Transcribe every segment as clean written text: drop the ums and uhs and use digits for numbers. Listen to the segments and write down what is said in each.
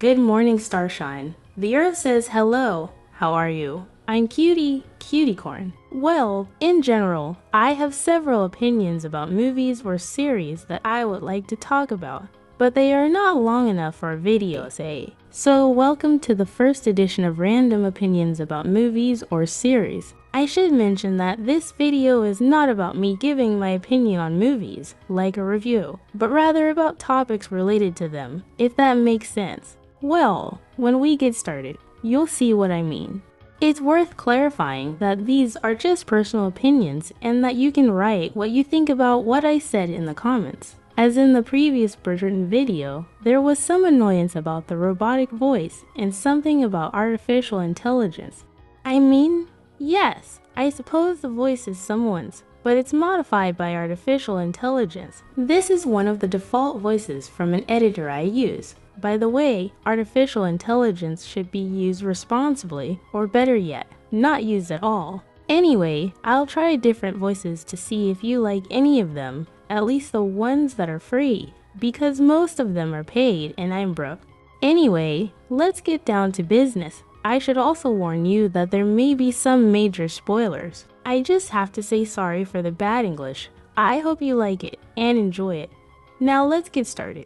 Good morning, Starshine. The Earth says hello. How are you? I'm kutycorn. Well, in general, I have several opinions about movies or series that I would like to talk about, but they are not long enough for a video, say. So welcome to the first edition of Random Opinions about Movies or Series. I should mention that this video is not about me giving my opinion on movies, like a review, but rather about topics related to them, if that makes sense. Well, when we get started, you'll see what I mean. It's worth clarifying that these are just personal opinions and that you can write what you think about what I said in the comments. As in the previous Bridgerton video, there was some annoyance about the robotic voice and something about artificial intelligence. I mean, yes, I suppose the voice is someone's, but it's modified by artificial intelligence. This is one of the default voices from an editor I use. By the way, artificial intelligence should be used responsibly, or better yet, not used at all. Anyway, I'll try different voices to see if you like any of them, at least the ones that are free, because most of them are paid and I'm broke. Anyway, let's get down to business. I should also warn you that there may be some major spoilers. I just have to say sorry for the bad English. I hope you like it and enjoy it. Now let's get started.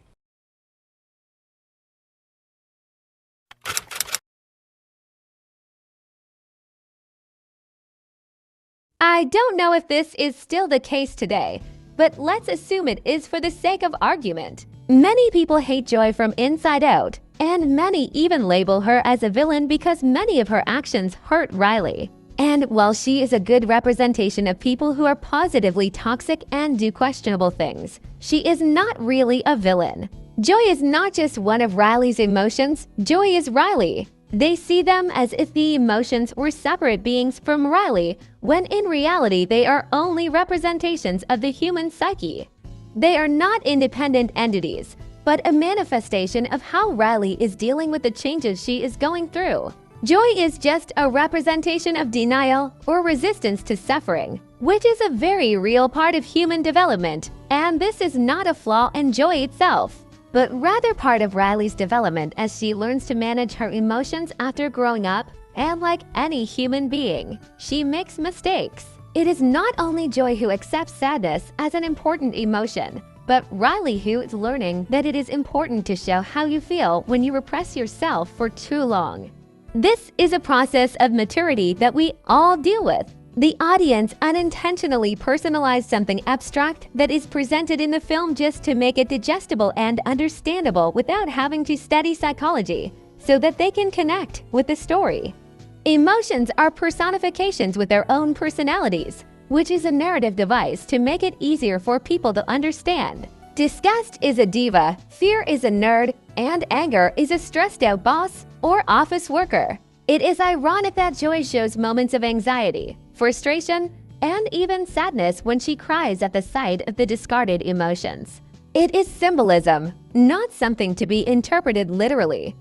I don't know if this is still the case today, but let's assume it is for the sake of argument. Many people hate Joy from inside out, and many even label her as a villain because many of her actions hurt Riley. And while she is a good representation of people who are positively toxic and do questionable things, she is not really a villain. Joy is not just one of Riley's emotions, Joy is Riley. They see them as if the emotions were separate beings from Riley, when in reality they are only representations of the human psyche. They are not independent entities, but a manifestation of how Riley is dealing with the changes she is going through. Joy is just a representation of denial or resistance to suffering, which is a very real part of human development, and this is not a flaw in Joy itself, but rather part of Riley's development as she learns to manage her emotions after growing up, and like any human being, she makes mistakes. It is not only Joy who accepts sadness as an important emotion, but Riley who is learning that it is important to show how you feel when you repress yourself for too long. This is a process of maturity that we all deal with. The audience unintentionally personalized something abstract that is presented in the film just to make it digestible and understandable without having to study psychology, so that they can connect with the story. Emotions are personifications with their own personalities, which is a narrative device to make it easier for people to understand. Disgust is a diva, fear is a nerd, and anger is a stressed-out boss or office worker. It is ironic that Joy shows moments of anxiety, frustration, and even sadness when she cries at the sight of the discarded emotions. It is symbolism, not something to be interpreted literally.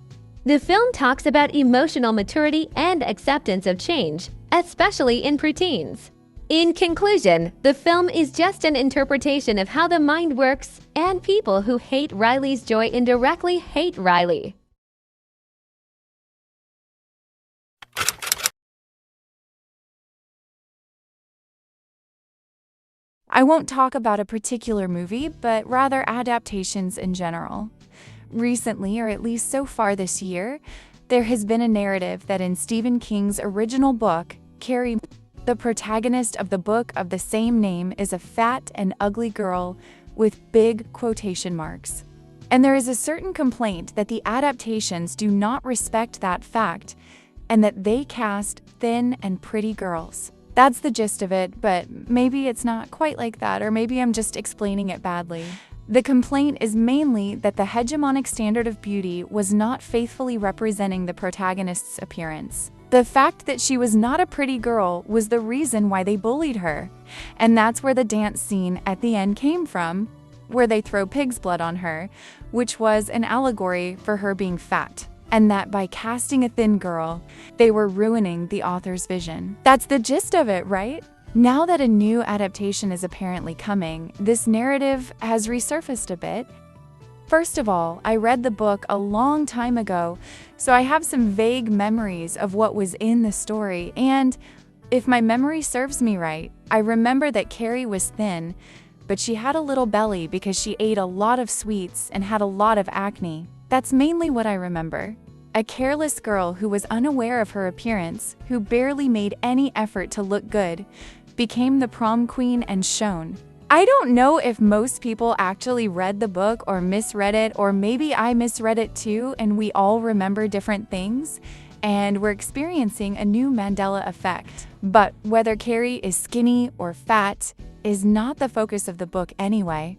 The film talks about emotional maturity and acceptance of change, especially in preteens. In conclusion, the film is just an interpretation of how the mind works, and people who hate Riley's Joy indirectly hate Riley. I won't talk about a particular movie, but rather adaptations in general. Recently, or at least so far this year, there has been a narrative that in Stephen King's original book, Carrie, the protagonist of the book of the same name is a fat and ugly girl with big quotation marks. And there is a certain complaint that the adaptations do not respect that fact, and that they cast thin and pretty girls. That's the gist of it, but maybe it's not quite like that, or maybe I'm just explaining it badly. The complaint is mainly that the hegemonic standard of beauty was not faithfully representing the protagonist's appearance. The fact that she was not a pretty girl was the reason why they bullied her. And that's where the dance scene at the end came from, where they throw pig's blood on her, which was an allegory for her being fat. And that by casting a thin girl, they were ruining the author's vision. That's the gist of it, right? Now that a new adaptation is apparently coming, this narrative has resurfaced a bit, First of all, I read the book a long time ago, so I have some vague memories of what was in the story, and if my memory serves me right, I remember that Carrie was thin, but she had a little belly because she ate a lot of sweets and had a lot of acne. That's mainly what I remember. A careless girl who was unaware of her appearance, who barely made any effort to look good, became the prom queen and shone. I don't know if most people actually read the book or misread it, or maybe I misread it too and we all remember different things, and we're experiencing a new Mandela effect. But whether Carrie is skinny or fat is not the focus of the book anyway.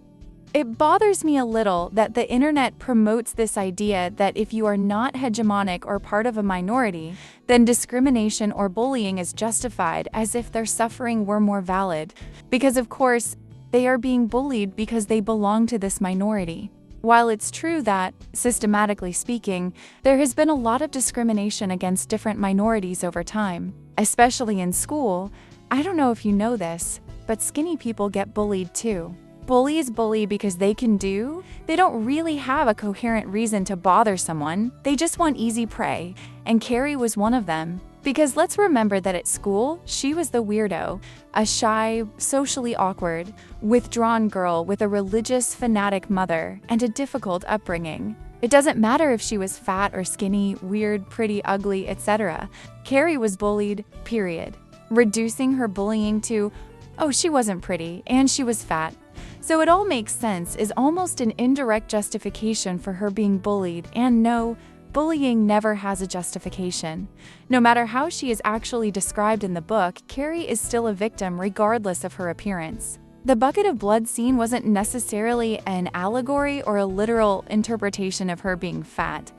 It bothers me a little that the internet promotes this idea that if you are not hegemonic or part of a minority, then discrimination or bullying is justified, as if their suffering were more valid. Because of course, they are being bullied because they belong to this minority. While it's true that, systematically speaking, there has been a lot of discrimination against different minorities over time, especially in school, I don't know if you know this, but skinny people get bullied too. Bullies bully because they don't really have a coherent reason to bother someone, they just want easy prey, and Carrie was one of them. Because let's remember that at school, she was the weirdo, a shy, socially awkward, withdrawn girl with a religious, fanatic mother and a difficult upbringing. It doesn't matter if she was fat or skinny, weird, pretty, ugly, etc. Carrie was bullied, period. Reducing her bullying to, oh, she wasn't pretty and she was fat. So it all makes sense, is almost an indirect justification for her being bullied, and no, bullying never has a justification. No matter how she is actually described in the book, Carrie is still a victim regardless of her appearance. The bucket of blood scene wasn't necessarily an allegory or a literal interpretation of her being fat.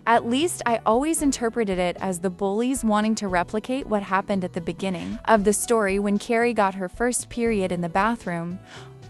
At least I always interpreted it as the bullies wanting to replicate what happened at the beginning of the story when Carrie got her first period in the bathroom,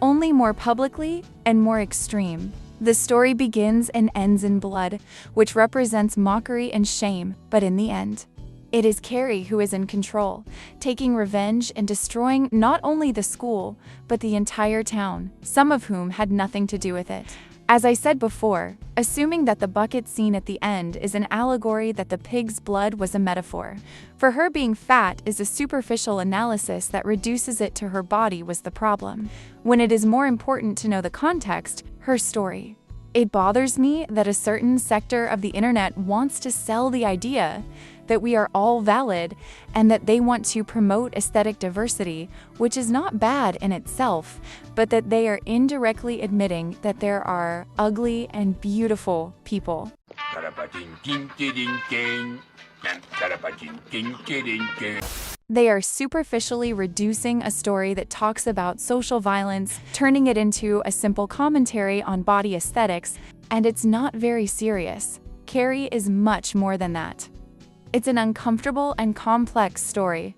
only more publicly and more extreme. The story begins and ends in blood, which represents mockery and shame, but in the end, it is Carrie who is in control, taking revenge and destroying not only the school, but the entire town, some of whom had nothing to do with it. As I said before, assuming that the bucket scene at the end is an allegory that the pig's blood was a metaphor. For her being fat is a superficial analysis that reduces it to her body was the problem, when it is more important to know the context, her story. It bothers me that a certain sector of the internet wants to sell the idea that we are all valid and that they want to promote aesthetic diversity, which is not bad in itself, but that they are indirectly admitting that there are ugly and beautiful people. They are superficially reducing a story that talks about social violence, turning it into a simple commentary on body aesthetics, and it's not very serious. Carrie is much more than that. It's an uncomfortable and complex story.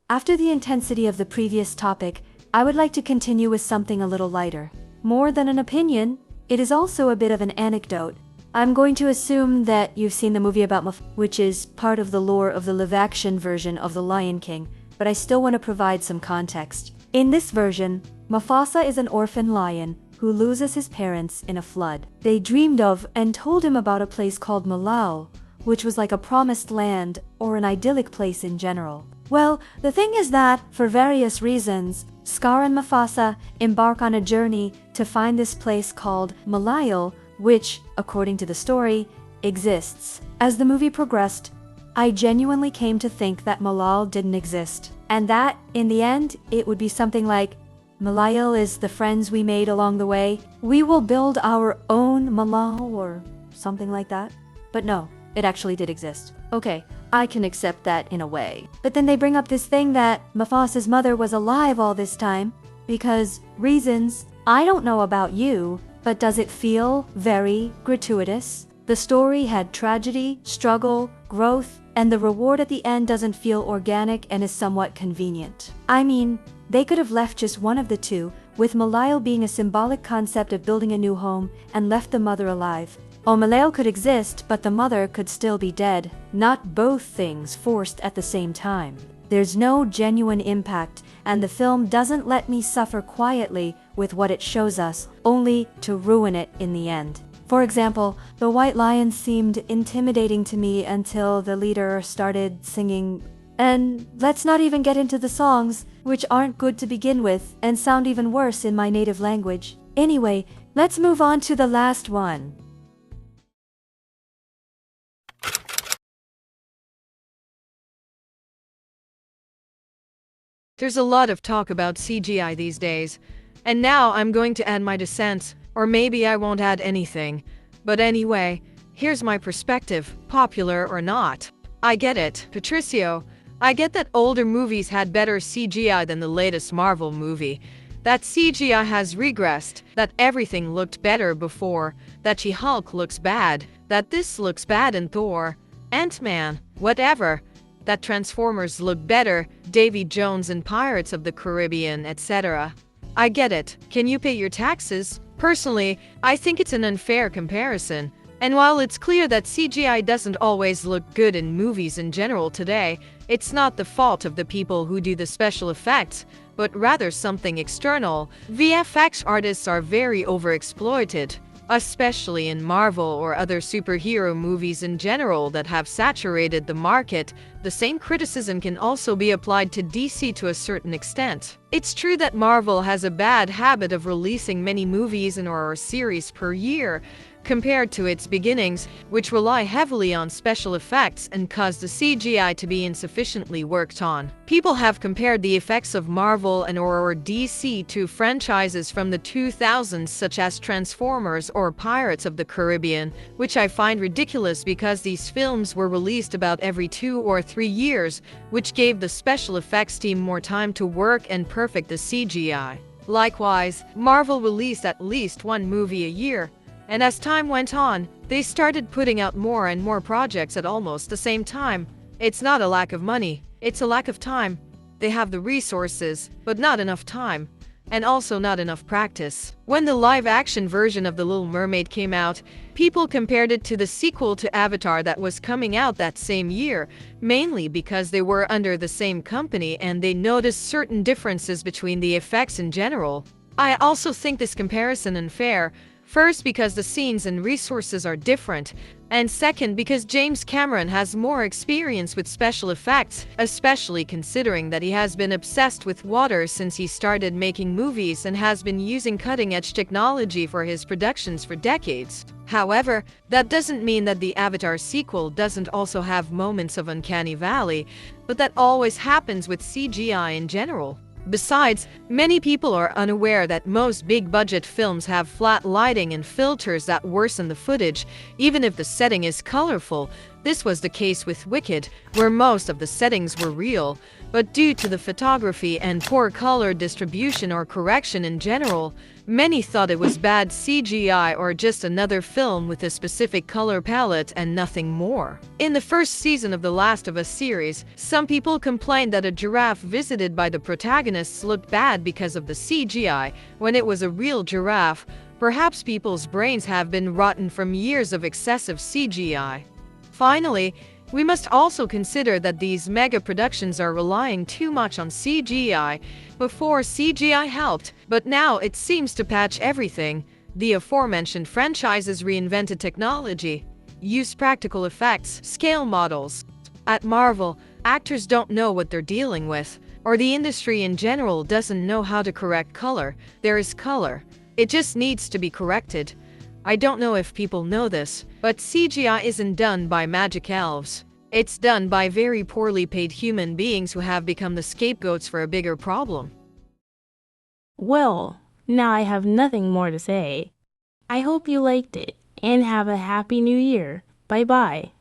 After the intensity of the previous topic, I would like to continue with something a little lighter. More than an opinion, it is also a bit of an anecdote. I'm going to assume that you've seen the movie about Mufasa, which is part of the lore of the live-action version of The Lion King, but I still want to provide some context. In this version, Mufasa is an orphan lion who loses his parents in a flood. They dreamed of and told him about a place called Malao, which was like a promised land or an idyllic place in general. Well, the thing is that, for various reasons, Scar and Mufasa embark on a journey to find this place called Malao, which, according to the story, exists. As the movie progressed, I genuinely came to think that Malao didn't exist, and that, in the end, it would be something like, Malao is the friends we made along the way. We will build our own Malao, or something like that. But no, it actually did exist. Okay, I can accept that in a way. But then they bring up this thing that Mufasa's mother was alive all this time, because reasons. I don't know about you, but does it feel very gratuitous? The story had tragedy, struggle, growth, and the reward at the end doesn't feel organic and is somewhat convenient. I mean, they could have left just one of the two, with Malao being a symbolic concept of building a new home, and left the mother alive, Omaleo could exist, but the mother could still be dead, not both things forced at the same time. There's no genuine impact, and the film doesn't let me suffer quietly with what it shows us, only to ruin it in the end. For example, the White Lion seemed intimidating to me until the leader started singing. And let's not even get into the songs, which aren't good to begin with and sound even worse in my native language. Anyway, let's move on to the last one. There's a lot of talk about CGI these days, and now I'm going to add my dissent, or maybe I won't add anything. But anyway, here's my perspective, popular or not. I get it, Patricio. I get that older movies had better CGI than the latest Marvel movie, that CGI has regressed, that everything looked better before, that She-Hulk looks bad, that this looks bad in Thor, Ant-Man, whatever, that Transformers look better, Davy Jones and Pirates of the Caribbean, etc. I get it. Can you pay your taxes? Personally, I think it's an unfair comparison. And while it's clear that CGI doesn't always look good in movies in general today, it's not the fault of the people who do the special effects, but rather something external. VFX artists are very overexploited, especially in Marvel or other superhero movies in general that have saturated the market. The same criticism can also be applied to DC to a certain extent. It's true that Marvel has a bad habit of releasing many movies and/or series per year, compared to its beginnings, which rely heavily on special effects and cause the CGI to be insufficiently worked on. People have compared the effects of Marvel and/or DC to franchises from the 2000s such as Transformers or Pirates of the Caribbean, which I find ridiculous because these films were released about every 2 or 3 years, which gave the special effects team more time to work and perfect the CGI. Likewise, Marvel released at least one movie a year, and as time went on, they started putting out more and more projects at almost the same time. It's not a lack of money, it's a lack of time. They have the resources, but not enough time, and also not enough practice. When the live-action version of The Little Mermaid came out, people compared it to the sequel to Avatar that was coming out that same year, mainly because they were under the same company and they noticed certain differences between the effects in general. I also think this comparison unfair. First, because the scenes and resources are different, and second, because James Cameron has more experience with special effects, especially considering that he has been obsessed with water since he started making movies and has been using cutting-edge technology for his productions for decades. However, that doesn't mean that the Avatar sequel doesn't also have moments of uncanny valley, but that always happens with CGI in general. Besides, many people are unaware that most big-budget films have flat lighting and filters that worsen the footage, even if the setting is colorful. This was the case with Wicked, where most of the settings were real, but due to the photography and poor color distribution or correction in general, many thought it was bad CGI or just another film with a specific color palette and nothing more. In the first season of The Last of Us series, some people complained that a giraffe visited by the protagonists looked bad because of the CGI, when it was a real giraffe. Perhaps people's brains have been rotten from years of excessive CGI. Finally, we must also consider that these mega productions are relying too much on CGI. Before, CGI helped, but now it seems to patch everything. The aforementioned franchises reinvented technology, used practical effects, scale models. At Marvel, actors don't know what they're dealing with, or the industry in general doesn't know how to correct color. There is color. It just needs to be corrected. I don't know if people know this, but CGI isn't done by magic elves. It's done by very poorly paid human beings who have become the scapegoats for a bigger problem. Well, now I have nothing more to say. I hope you liked it, and have a happy new year. Bye-bye.